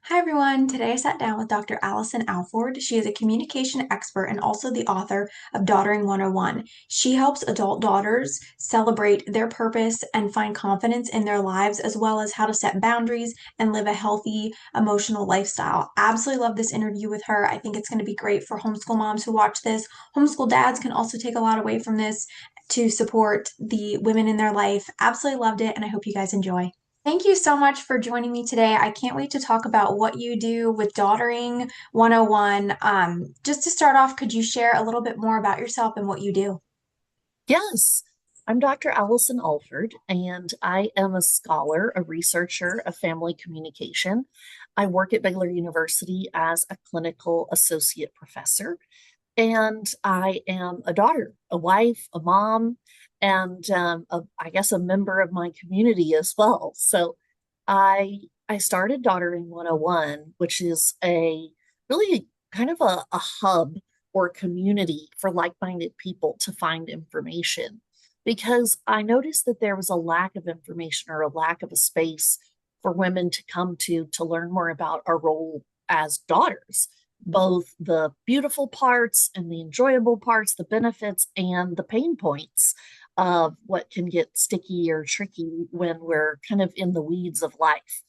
Hi everyone. Today I sat down with Dr. Allison Alford. She is a communication expert and also the author of Daughtering 101. She helps adult daughters celebrate their purpose and find confidence in their lives, as well as how to set boundaries and live a healthy emotional lifestyle. Absolutely love this interview with her. I think it's going to be great for homeschool moms who watch this. Homeschool dads can also take a lot away from this to support the women in their life. Absolutely loved it, and I hope you guys enjoy. Thank you so much for joining me today. I can't wait to talk about what you do with Daughtering 101. Just to start off, could you share a little bit more about yourself and what you do? Yes, I'm Dr. Allison Alford, and I am a scholar, a researcher of family communication. I work at Baylor University as a clinical associate professor, and I am a daughter, a wife, a mom, and I guess a member of my community as well. So I started Daughtering 101, which is a really kind of a hub or community for like-minded people to find information because I noticed that there was a lack of information or a lack of a space for women to come to learn more about our role as daughters, both the beautiful parts and the enjoyable parts, the benefits and the pain points of what can get sticky or tricky when we're kind of in the weeds of life.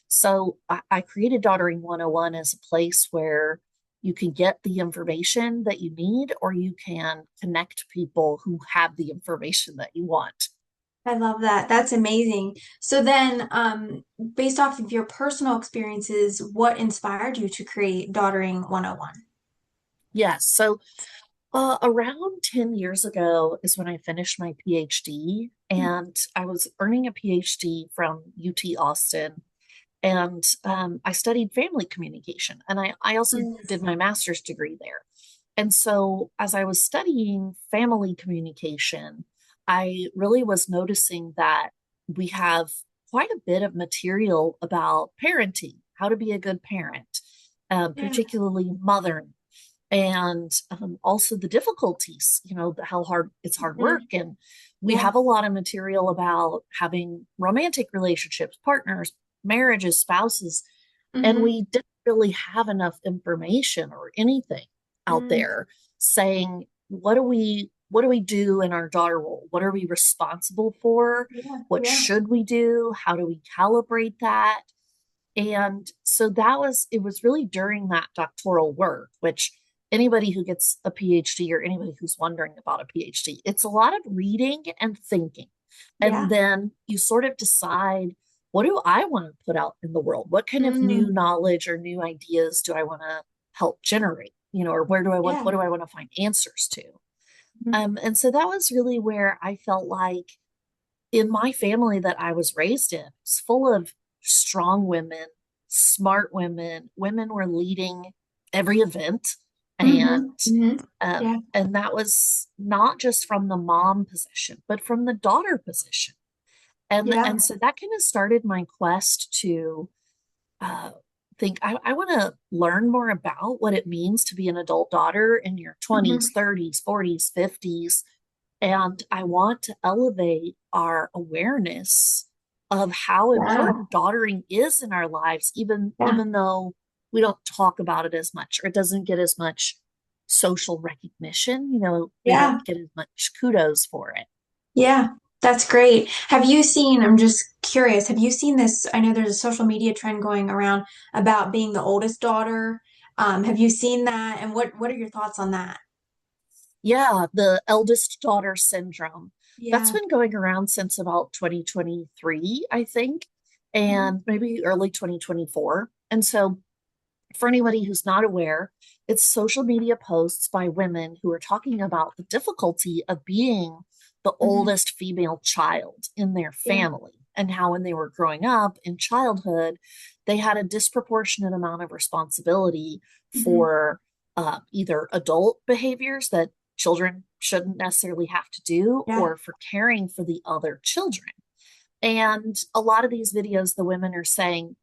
So I created Daughtering 101 as a place where you can get the information that you need, or you can connect people who have the information that you want. I love that. That's amazing. So then, based off of your personal experiences, what inspired you to create Daughtering 101? Yes. So around 10 years ago is when I finished my PhD, and I was earning a PhD from UT Austin. And I studied family communication, and I also did my master's degree there. And so, as I was studying family communication, I really was noticing that we have quite a bit of material about parenting, how to be a good parent, Yeah. particularly mothering, and also the difficulties, how hard it's hard Mhm. work. And we Yeah. have a lot of material about having romantic relationships, partners, marriages, spouses, and Hmm. we didn't really have enough information or anything out Mm. there saying what do we do in our daughter role? What are we responsible for? Yeah. What Yeah. should we do? How do we calibrate that? And so it was really during that doctoral work, which anybody who gets a PhD or anybody who's wondering about a PhD, it's a lot of reading and thinking. And Yeah. then you sort of decide, what do I want to put out in the world? What kind of new Mm. knowledge or new ideas do I want to help generate? Or what Yeah. do I want to find answers to? Mhm. And so that was really where I felt like in my family that I was raised in, it's full of strong women, smart women. Women were leading every event, and Hmm. Hmm. Yeah. and that was not just from the mom position, but from the daughter position. Yeah. And so that kind of started my quest to uh, think I want to learn more about what it means to be an adult daughter in your Hmm. 20s, 30s, 40s, 50s, and I want to elevate our awareness of how Yeah. important daughtering is in our lives, Yeah. even though we don't talk about it as much, or it doesn't get as much social recognition. We Yeah. don't get as much kudos for it. Yeah. That's great. Have you seen, I'm just curious, have you seen this? I know there's a social media trend going around about being the oldest daughter. Have you seen that? And what are your thoughts on that? Yeah, the eldest daughter syndrome. That's Yeah. been going around since about 2023, I think, Mhm. and maybe early 2024. And so for anybody who's not aware, it's social media posts by women who are talking about the difficulty of being the Mhm. oldest female child in their Yeah. family, and how when they were growing up in childhood, they had a disproportionate amount of responsibility Mhm. for either adult behaviors that children shouldn't necessarily have to do, Yeah. or for caring for the other children. And a lot of these videos, the women are saying,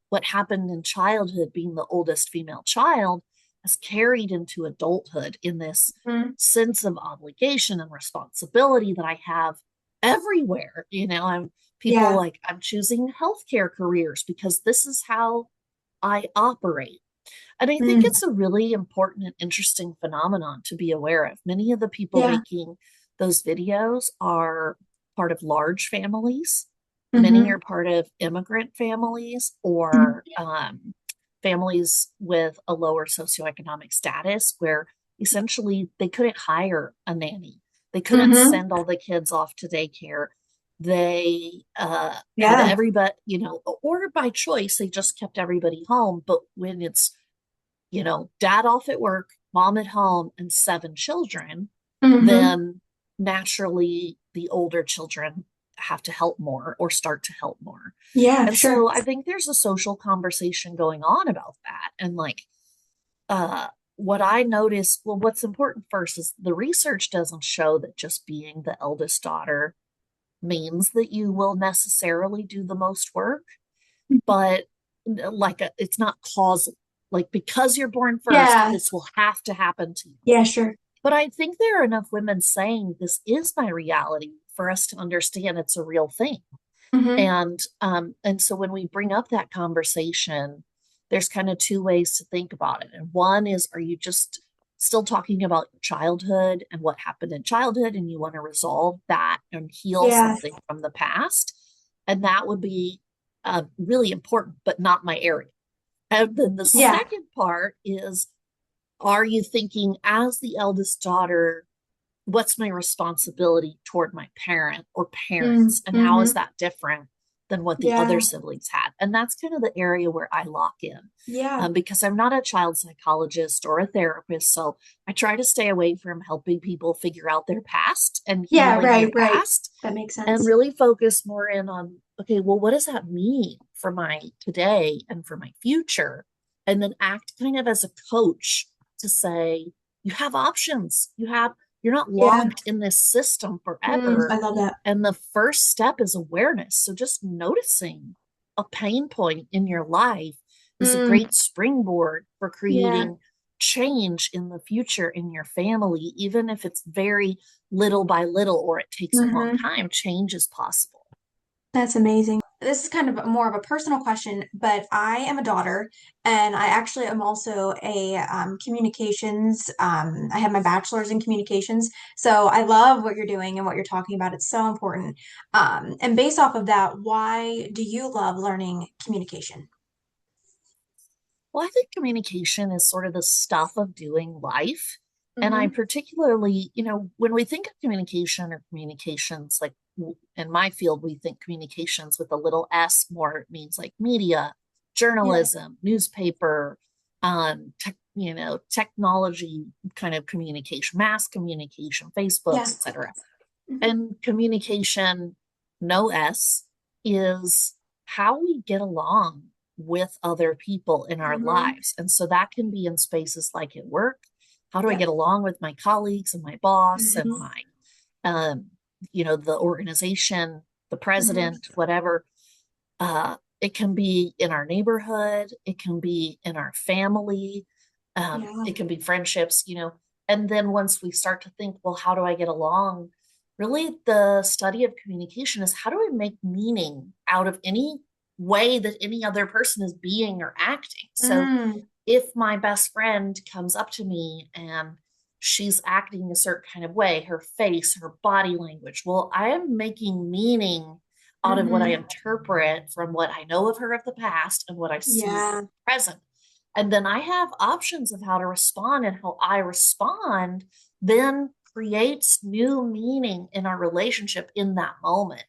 what happened in childhood, being the oldest female child, has carried into adulthood in this Mhm. sense of obligation and responsibility that I have everywhere. I'm people Yeah. like, I'm choosing healthcare careers because this is how I operate. And I think Mm. it's a really important and interesting phenomenon to be aware of. Many of the people Yeah. making those videos are part of large families. Many Mm-hmm. are part of immigrant families or Mm-hmm. families with a lower socioeconomic status where essentially they couldn't hire a nanny. They couldn't Mm-hmm. send all the kids off to daycare. They had Yeah. everybody, or by choice, they just kept everybody home. But when it's dad off at work, mom at home, and 7 children, Mm-hmm. then naturally the older children have to help more or start to help more. Yeah, And sure. so I think there's a social conversation going on about that. And like, uh, what I noticed, well, what's important first is the research doesn't show that just being the eldest daughter means that you will necessarily do the most work, but it's not causal. Like because you're born first, Yeah. this will have to happen to you. Yeah, sure. But I think there are enough women saying this is my reality for us to understand it's a real thing. Mm-hmm. And so when we bring up that conversation, there's kind of two ways to think about it. And one is, are you just still talking about childhood and what happened in childhood, and you want to resolve that and heal Yeah. something from the past? And that would be really important, but not my area. And then the Yeah. second part is, are you thinking as the eldest daughter, what's my responsibility toward my parent or parents, and how is Mm-hmm. that different than what the other Yeah. siblings had? And that's kind of the area where I lock in, Yeah. because I'm not a child psychologist or a therapist, so I try to stay away from helping people figure out their past and Yeah, healing their right, right. past, That makes and sense. really focus more in on, okay, well, what does that mean for my today and for my future? And then act kind of as a coach to say, you have options. You're not Yeah. locked in this system I forever. love that. And the first step is awareness. So just noticing a pain point in your life is a Mm. great springboard for Yeah. creating change in the future in your family, even if it's very little by little or it takes a long Mm-hmm. time, change is possible. That's amazing. This is kind of more of a personal question, but I am a daughter, and I actually am also a communications. I have my bachelor's in communications, so I love what you're doing and what you're talking about. It's so important. And based off of that, why do you love learning communication? Well, I think communication is sort of the stuff of doing life. And I Mm-hmm. particularly, when we think of communication or communications, like in my field, we think communications with a little s more means like media, Yeah. journalism, newspaper, technology kind of communication, mass communication, Facebook, Yeah. etc. Mm-hmm. And communication, no S, is how we get along with other people in our Mm-hmm. lives. And so that can be in spaces like at work. How do I Yep. get along with my colleagues and my boss and Mm-hmm. um, the organization, the Mm-hmm. president, whatever. It can be in our neighborhood, it can be in our family, Yeah. it can be friendships. And then once we start to think, well, how do I get along? Really, the study of communication is how do I make meaning out of any way that any other person is being or acting? So Mm. if my best friend comes up to me and she's acting a certain kind of way, her face, her body language, well, I am making meaning out of what I Mm-hmm. interpret from what I know of her of the past and what I see Yeah. present. And then I have options of how to respond, and how I respond then creates new meaning in our relationship in that moment.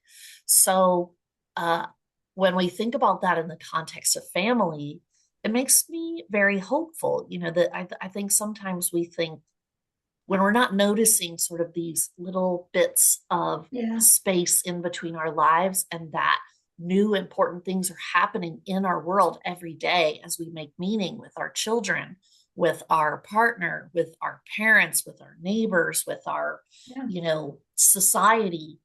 So, uh, when we think about that in the context of family, it makes me very hopeful. That I think sometimes we think when we're not noticing sort of these little bits of Yeah. space in between our lives, and that new important things are happening in our world every day as we make meaning with our children, with our partner, with our parents, with our neighbors, with our, Yeah. society,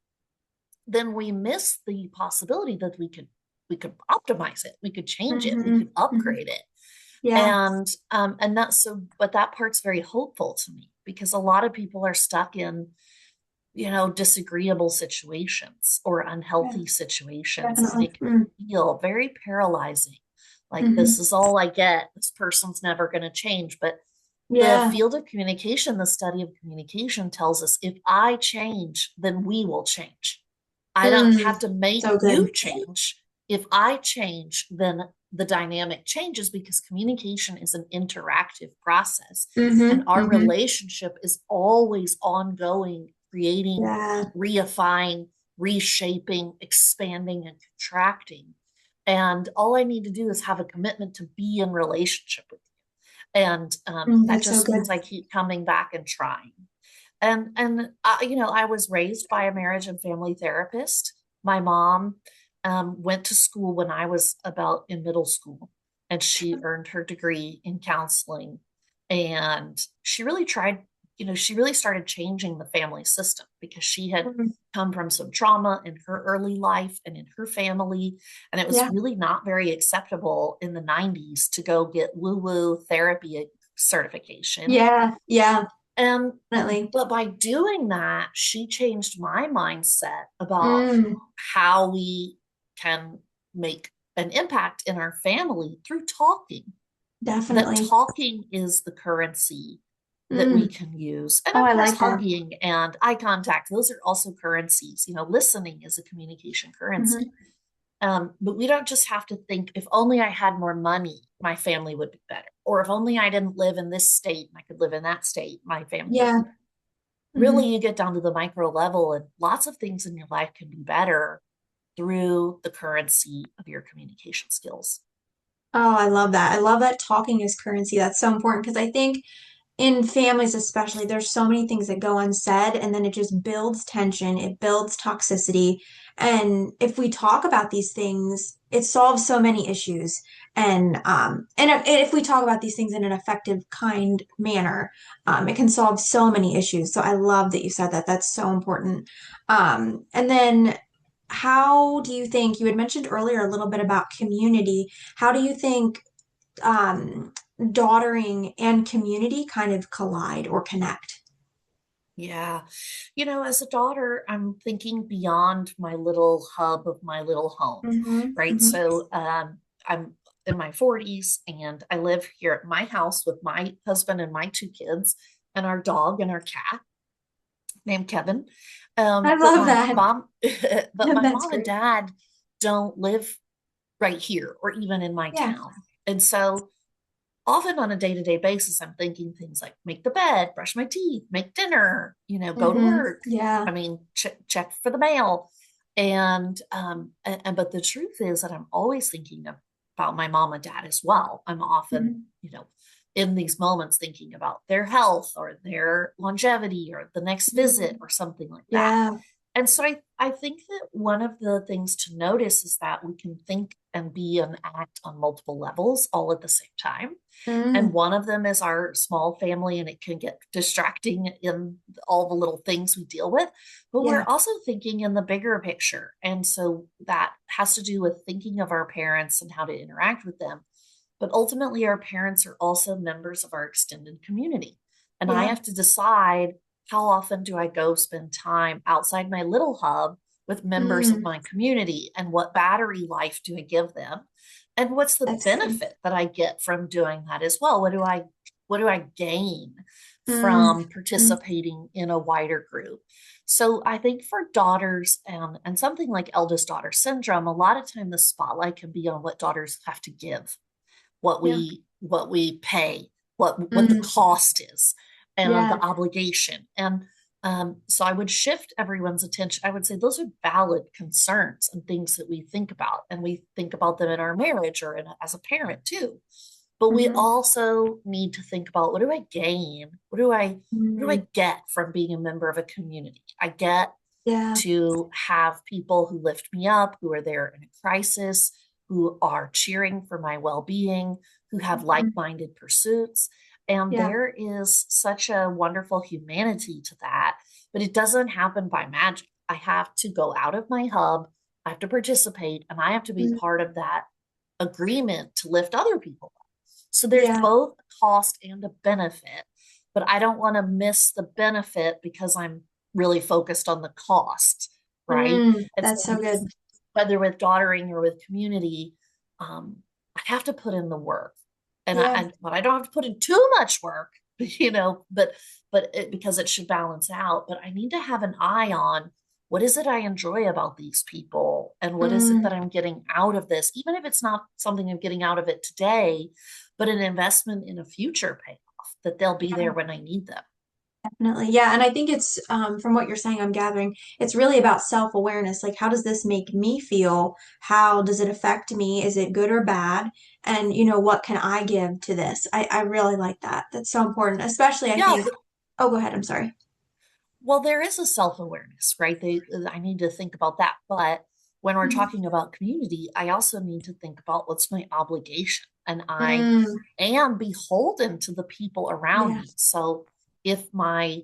then we miss the possibility that we could optimize it, we could change it, we Mm-hmm. could Mm-hmm. upgrade it. Yeah. And that's so, but that part's very hopeful to me because a lot of people are stuck in, disagreeable situations or Yeah. unhealthy situations, and Definitely. it can Mm. feel very paralyzing. Like, this Hmm. is all I get. This person's never going to change. But the Yeah. field of communication, the study of communication tells us if I change, then we will change. I don't Mm. have to make So you good. change. If I change, then the dynamic changes because communication is an interactive process. And Hmm. our Hmm. relationship is always ongoing, creating, Yeah. reifying, reshaping, expanding, and contracting. And all I need to do is have a commitment to be in relationship with you. And Mm, that that's so just means good. I keep coming back and trying. And you know, I was raised by a marriage and family therapist. My mom went to school when I was about in middle school, and she earned her degree in counseling. And she really tried, you know, she really started changing the family system because she had Mm. come from some trauma in her early life and in her family. And it was Yeah. really not very acceptable in the 90s to go get woo woo therapy certification. Yeah. Yeah. And Definitely. but by doing that, she changed my mindset about Mm, how we can make an impact in our family through talking. That definitely. talking is the currency that we Mm. can use. And Oh, of I course, like that. hugging and eye contact, those are also currencies. You know, listening is a communication currency. Hmm. But we don't just have to think, if only I had more money, my family would be better. Or if only I didn't live in this state and I could live in that state, my family would Yeah. be. Really, Hmm. you get down to the micro level, and lots of things in your life can be better through the currency of your communication skills. Oh, I love that. I love that talking is currency. That's so important because I think in families especially, there's so many things that go unsaid, and then it just builds tension, it builds toxicity. And if we talk about these things, it solves so many issues. And if we talk about these things in an effective, kind manner, it can solve so many issues. So I love that you said that. That's so important. And then how do you think, you had mentioned earlier a little bit about community. How do you think um, daughtering and community kind of collide or connect? Yeah. You know, as a daughter, I'm thinking beyond my little hub of my little home, Hmm. right? Hmm. So I'm in my 40s and I live here at my house with my husband and my two kids and our dog and our cat named Kevin. I But love my that. mom, but my That's mom and great. dad don't live right here or even in my Yeah. town. And so often on a day-to-day basis, I'm thinking things like make the bed, brush my teeth, make dinner, you know, go to Hmm. work. Yeah. I mean, check for the mail. And but the truth is that I'm always thinking about my mom and dad as well. I'm often, Hmm. you know, in these moments thinking about their health or their longevity or the next visit Hmm. or something like that. Yeah. And so I think that one of the things to notice is that we can think and be and act on multiple levels all at the same time. And Mm. one of them is our small family, and it can get distracting in all the little things we deal with. But we're Yeah. also thinking in the bigger picture. And so that has to do with thinking of our parents and how to interact with them. But ultimately, our parents are also members of our extended community. And I Yeah. have to decide, how often do I go spend time outside my little hub with members of Mm. my community, and what battery life do I give them? And what's the That's good. benefit that I get from doing that as well? What do I gain Mm. from Mm. participating in a wider group? So I think for daughters and something like eldest daughter syndrome, a lot of time the spotlight can be on what daughters have to give, Yeah. what we pay, what the Mm. cost is, and the Yeah. obligation. And so I would shift everyone's attention. I would say those are valid concerns and things that we think about, and we think about them in our marriage or as a parent too. But we Hmm. also need to think about, what do I gain? What do I Mm. get from being a member of a community? I get Yeah. to have people who lift me up, who are there in a crisis, who are cheering for my well being, who have like Mhm. minded pursuits. And Yeah. there is such a wonderful humanity to that, but it doesn't happen by magic. I have to go out of my hub, I have to participate, and I have to be Mm. part of that agreement to lift other people up. So there's Yeah. both a cost and a benefit, but I don't want to miss the benefit because I'm really focused on the cost, right? Mm. And That's so so good. whether with daughtering or with community, um, I have to put in the work. And Yeah. but I don't have to put in too much work, because it should balance out. But I need to have an eye on what is it I enjoy about these people and what is it Mm. that I'm getting out of this, even if it's not something I'm getting out of it today, but an investment in a future payoff that they'll be there when I need them. Definitely. Yeah. And I think it's, from what you're saying, I'm gathering, it's really about self-awareness. Like, how does this make me feel? How does it affect me? Is it good or bad? And, what can I give to this? I really like that. That's so important, especially I Yeah, think, oh, go ahead. I'm sorry. well, there is a self-awareness, right? I need to think about that. But when we're Mhm. talking about community, I also need to think about what's my obligation. And I Mm, am beholden to the people around yeah. me. So if my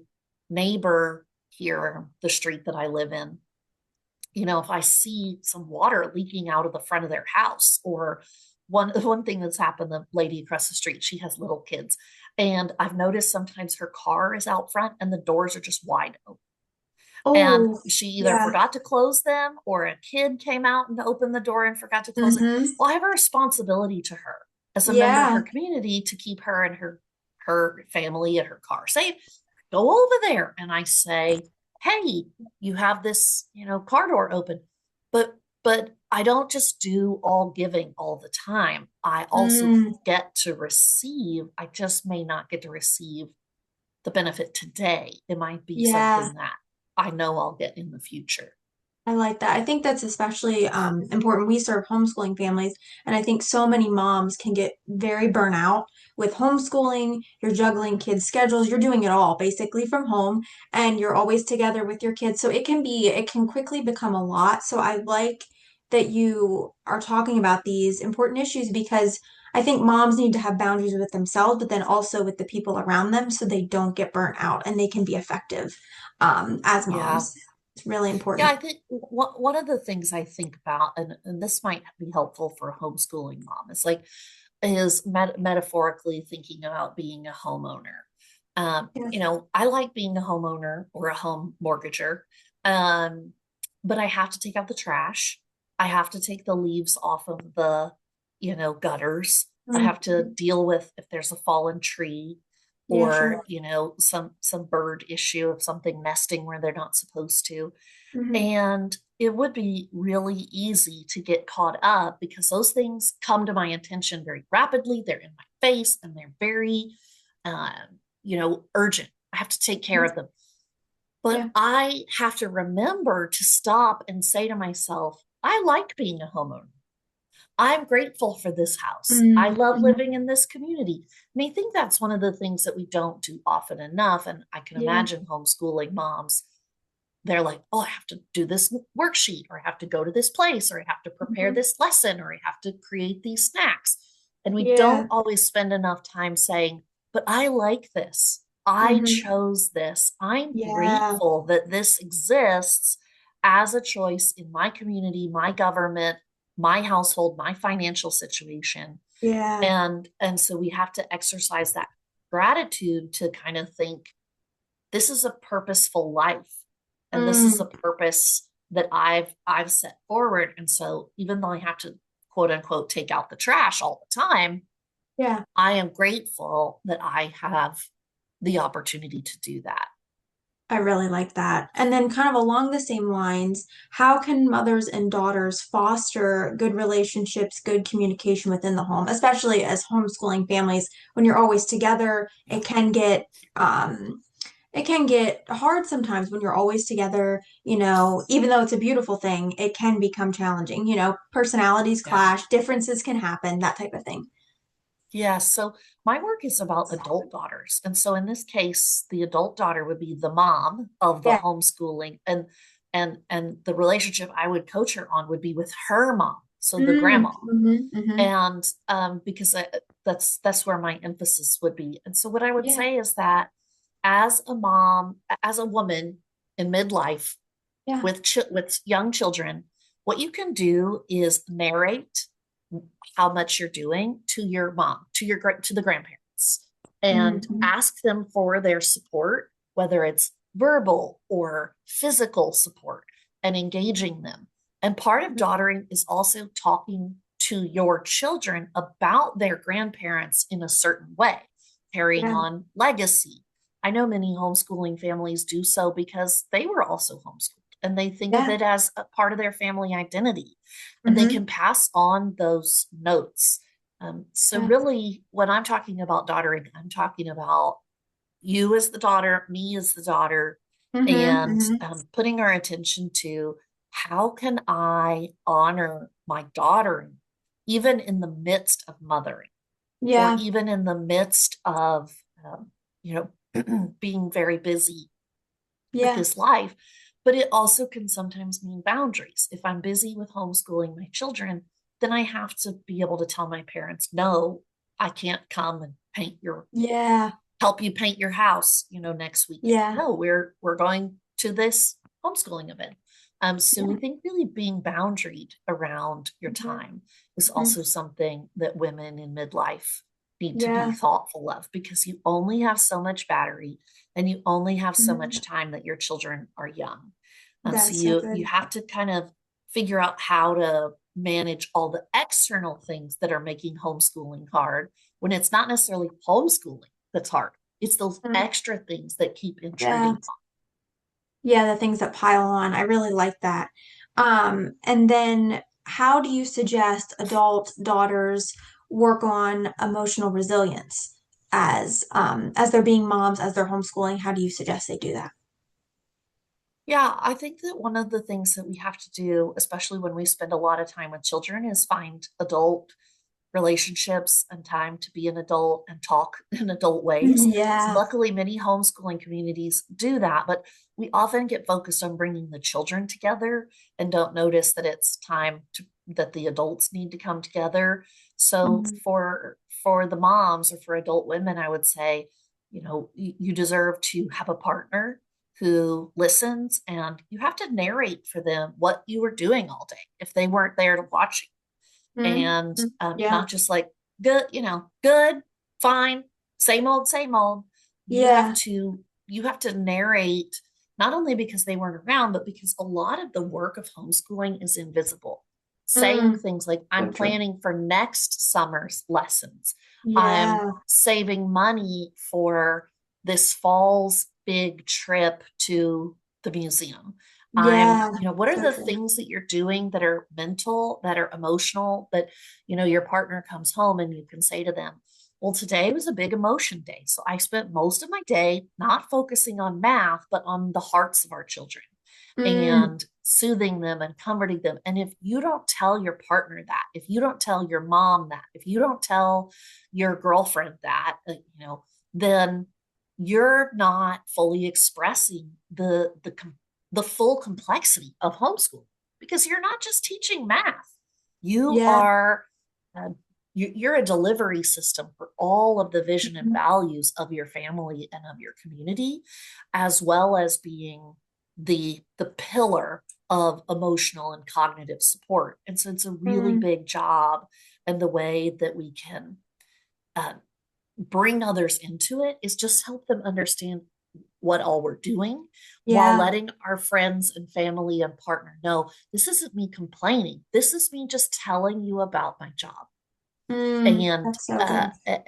neighbor here, the street that I live in, if I see some water leaking out of the front of their house, or one thing that's happened, the lady across the street, she has little kids, and I've noticed sometimes her car is out front and the doors are just wide open. And Oh, she either yeah. forgot to close them or a kid came out and opened the door and forgot to close it. Hmm. Well, I have a responsibility to her as a member of Yeah. her community to keep her and her family and her car safe. Go over there and I say, hey, you have this, car door open. But I don't just do all giving all the time. I also Mm, get to receive. I just may not get to receive the benefit today. It might be yeah. something that I know I'll get in the future. I like that. I think that's especially important. We serve homeschooling families, and I think so many moms can get very burnt out with homeschooling. You're juggling kids' schedules, you're doing it all basically from home, and you're always together with your kids. So it can quickly become a lot. So I like that you are talking about these important issues because I think moms need to have boundaries with themselves, but then also with the people around them so they don't get burnt out and they can be effective as Yeah. moms. It's really Yeah, important. I think one of the things I think about, and this might be helpful for a homeschooling mom, is metaphorically thinking about being a homeowner. Yeah. I like being a homeowner or a home mortgager, um, but I have to take out the trash. I have to take the leaves off of the, gutters. I have to Mhm. deal with if there's a fallen tree Yeah, or, sure. some bird issue of something nesting where they're not supposed to. Hmm. And it would be really easy to get caught up because those things come to my attention very rapidly. They're in my face and they're very, urgent. I have to take care of them. But Yeah. I have to remember to stop and say to myself, I like being a homeowner. I'm grateful for this house. I love Mm-hmm. living in this community. And I think that's one of the things that we don't do often enough. And I can Yeah. imagine homeschooling moms, they're like, oh, I have to do this worksheet, or I have to go to this place, or I have to prepare Hmm. this lesson, or I have to create these snacks. And we Yeah. don't always spend enough time saying, but I like this. I Hmm. chose this. I'm Yeah. grateful that this exists as a choice in my community, my government, my household, my financial situation. Yeah. And so we have to exercise that gratitude to kind of think, this is a purposeful life, and this is a Mm. purpose that I've set forward. And so even though I have to quote unquote take out the trash all the time, Yeah. I am grateful that I have the opportunity to do that. I really like that. And then, kind of along the same lines, how can mothers and daughters foster good relationships, good communication within the home, especially as homeschooling families? When you're always together, it can get hard sometimes when you're always together, even though it's a beautiful thing, it can become challenging. Personalities Yeah. clash, differences can happen, that type of thing. Yeah, so my work is about adult daughters. And so in this case, the adult daughter would be the mom of the Yeah. homeschooling, and the relationship I would coach her on would be with her mom, so the Mm, grandma. hmm. And because that's where my emphasis would be. And so what I would Yeah. say is that as a mom, as a woman in midlife Yeah. with young children, what you can do is narrate how much you're doing to your mom, to the grandparents, and Hmm. ask them for their support, whether it's verbal or physical support, and engaging them. And part of daughtering is also talking to your children about their grandparents in a certain way, carrying Yeah. on legacy. I know many homeschooling families do so because they were also homeschooled and they think of Yeah. it as a part of their family identity and they Mm-hmm. can pass on those notes. So, Yeah. really, when I'm talking about daughtering, I'm talking about you as the daughter, me as the daughter, Mm-hmm. and Mm-hmm. putting our attention to how can I honor my daughter, even in the midst of mothering, or Yeah. even in the midst of, you being very busy with Yeah. this life. But it also can sometimes mean boundaries. If I'm busy with homeschooling my children, then I have to be able to tell my parents, no, I can't come and Yeah. help you paint your house, next weekend. Yeah. No, we're going to this homeschooling event. So I Yeah. think really being boundaried around your Yeah. time is Mm-hmm. also something that women in midlife need to be Yeah. thoughtful of because you only have so much battery and you only have so Mm-hmm. much time that your children are young. So That's so you good. have to kind of figure out how to manage all the external things that are making homeschooling hard when it's not necessarily homeschooling that's hard. It's those Mm. extra things that keep Yeah. intruding. Yeah, the things that pile on. I really like that. And then how do you suggest adult daughters work on emotional resilience as they're being moms, as they're homeschooling? How do you suggest they do that? Yeah, I think that one of the things that we have to do, especially when we spend a lot of time with children, is find adult relationships and time to be an adult and talk in adult ways. So Yeah. luckily, many homeschooling communities do that, but we often get focused on bringing the children together and don't notice that it's time that the adults need to come together. So Mhm. for the moms or for adult women, I would say, you deserve to have a partner who listens and you have to narrate for them what you were doing all day if they weren't there to watch Mhm. and Yeah. not just like good, good, fine, same old. You have Yeah. to you have to narrate not only because they weren't around, but because a lot of the work of homeschooling is invisible. Saying Mm. things like, I'm So true. planning for next summer's lessons. I'm Yeah. saving money for this fall's big trip to the museum. Yeah. What are So the true. things that you're doing that are mental, that are emotional, that, your partner comes home and you can say to them, well, today was a big emotion day. So I spent most of my day not focusing on math, but on the hearts of our children Mm. and soothing them and comforting them. And if you don't tell your partner that, if you don't tell your mom that, if you don't tell your girlfriend that, then you're not fully expressing the full complexity of homeschool because you're not just teaching math. You Yeah. are uh, you're a delivery system for all of the vision and Mhm. values of your family and of your community, as well as being the pillar of emotional and cognitive support. And so it's a really Mm. big job, and the way that we can uh, bring others into it is just help them understand what all we're doing while Yeah. letting our friends and family and partner know this isn't me complaining. This is me just telling you about my job. Mm. And That's so good.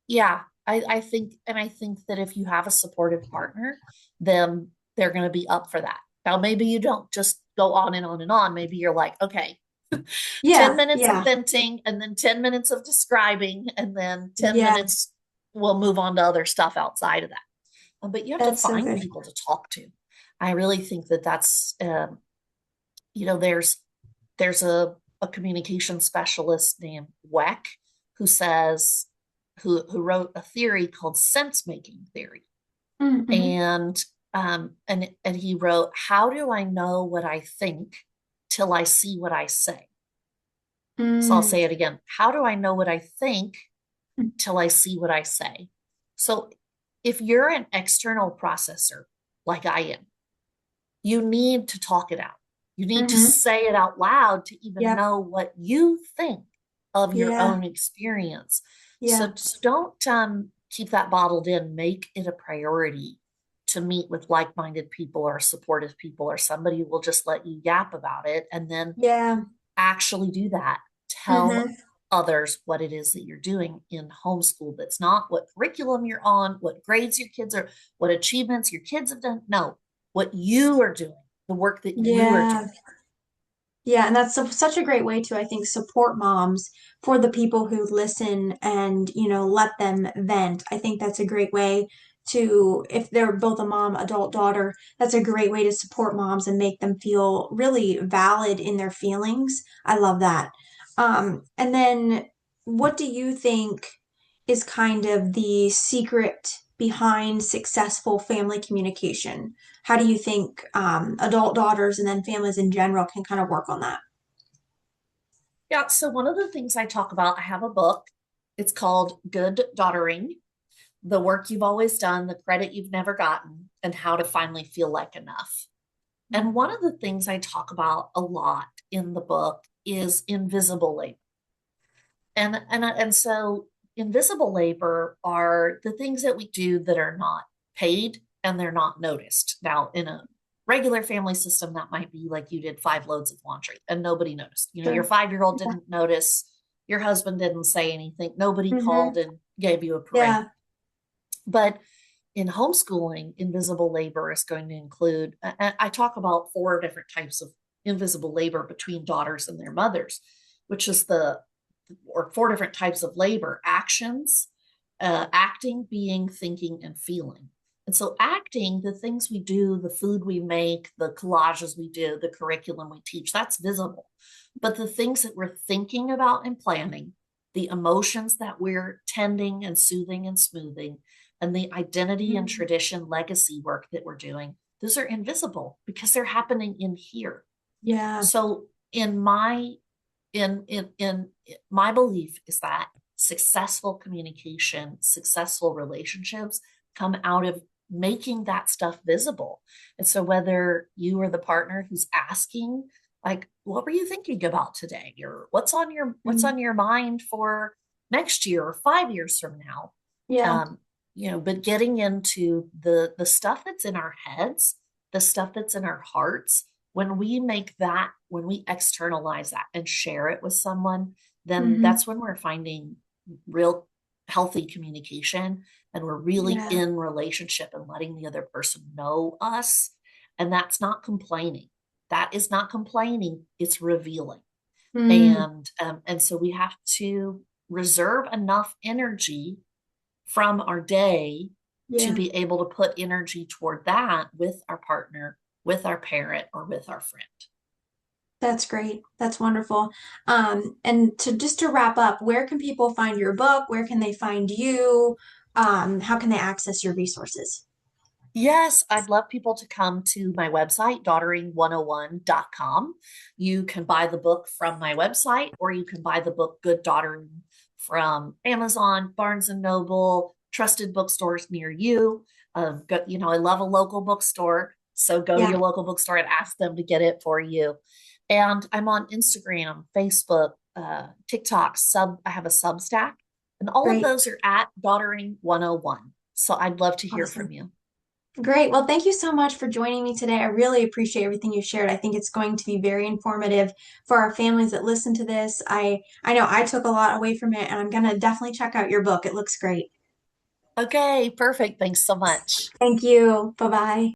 yeah, I think that if you have a supportive partner, then they're going to be up for that. Now, maybe you don't just go on and on and on. Maybe you're like, okay, 10 Yeah. minutes of Yeah. venting and then 10 minutes of describing, and then 10 Yeah. minutes we'll move on to other stuff outside of that. But you have to That's so find good. people to talk to. I really think that that's, there's a communication specialist named Weck who says, who wrote a theory called sense making theory. Mm-hmm. And he wrote, how do I know what I think till I see what I say? So I'll Mm. say it again. How do I know what I think till I see what I say? So if you're an external processor like I am, you need to talk it out. You need to Mm-hmm. say it out loud to even Yep. know what you think of your Yeah. own experience. So Yeah. just don't keep that bottled in. Make it a priority to meet with like minded people or supportive people or somebody who will just let you yap about it and then Yeah. actually do that. tell Mm-hmm. others what it is that you're doing in homeschool. That's not what curriculum you're on, what grades your kids are, what achievements your kids have done. No, what you are doing, the work that you are doing. Yeah. Yeah, and that's such a great way to, I think, support moms for the people who listen and, let them vent. I think that's a great way to, if they're both a mom, adult daughter, that's a great way to support moms and make them feel really valid in their feelings. I love that. And then what do you think is kind of the secret behind successful family communication? How do you think adult daughters and then families in general can kind of work on that? Yeah, so one of the things I talk about, I have a book. It's called Good Daughtering: The Work You've Always Done, the Credit You've Never Gotten, and How to Finally Feel Like Enough. And one of the things I talk about a lot in the book is invisible labor. And so invisible labor are the things that we do that are not paid and they're not noticed. Now, in a regular family system, that might be like you did 5 loads of laundry and nobody noticed. Your Sure. 5-year-old Yeah. didn't notice, your husband didn't say anything, nobody Mm-hmm. called and gave you a parade. Yeah. But in homeschooling, invisible labor is going to include, I talk about 4 different types of invisible labor between daughters and their mothers, which is or 4 different types of labor: actions, acting, being, thinking, and feeling. And so, acting, the things we do, the food we make, the collages we do, the curriculum we teach, that's visible. But the things that we're thinking about and planning, the emotions that we're tending and soothing and smoothing, and the identity and Mhm. tradition legacy work that we're doing, those are invisible because they're happening in here. Yeah. So, in my in my belief is that successful communication, successful relationships come out of making that stuff visible. And so whether you are the partner who's asking, like, what were you thinking about today, or what's Mm. on your mind for next year or 5 years from now, Yeah. um, but getting into the stuff that's in our heads, the stuff that's in our hearts, when we externalize that and share it with someone, then Hmm. that's when we're finding real healthy communication and we're really Yeah. in relationship and letting the other person know us. And that's not complaining. That is not complaining, it's revealing. Mm. And so we have to reserve enough energy from our day to Yeah. be able to put energy toward that with our partner, with our parent, or with our friend. That's great. That's wonderful. And to wrap up, where can people find your book? Where can they find you? How can they access your resources? Yes, I'd love people to come to my website, daughtering101.com. You can buy the book from my website, or you can buy the book Good Daughtering from Amazon, Barnes and Noble, trusted bookstores near you. I love a local bookstore. So go to Yeah. your local bookstore and ask them to get it for you. And I'm on Instagram, Facebook, TikTok, I have a Substack, and all of Great. those are at Daughtering 101. So I'd love to hear from Awesome. you. Great. Well, thank you so much for joining me today. I really appreciate everything you shared. I think it's going to be very informative for our families that listen to this. I know I took a lot away from it, and I'm going to definitely check out your book. It looks great. Okay, perfect. Thanks so much. Thank you. Bye-bye.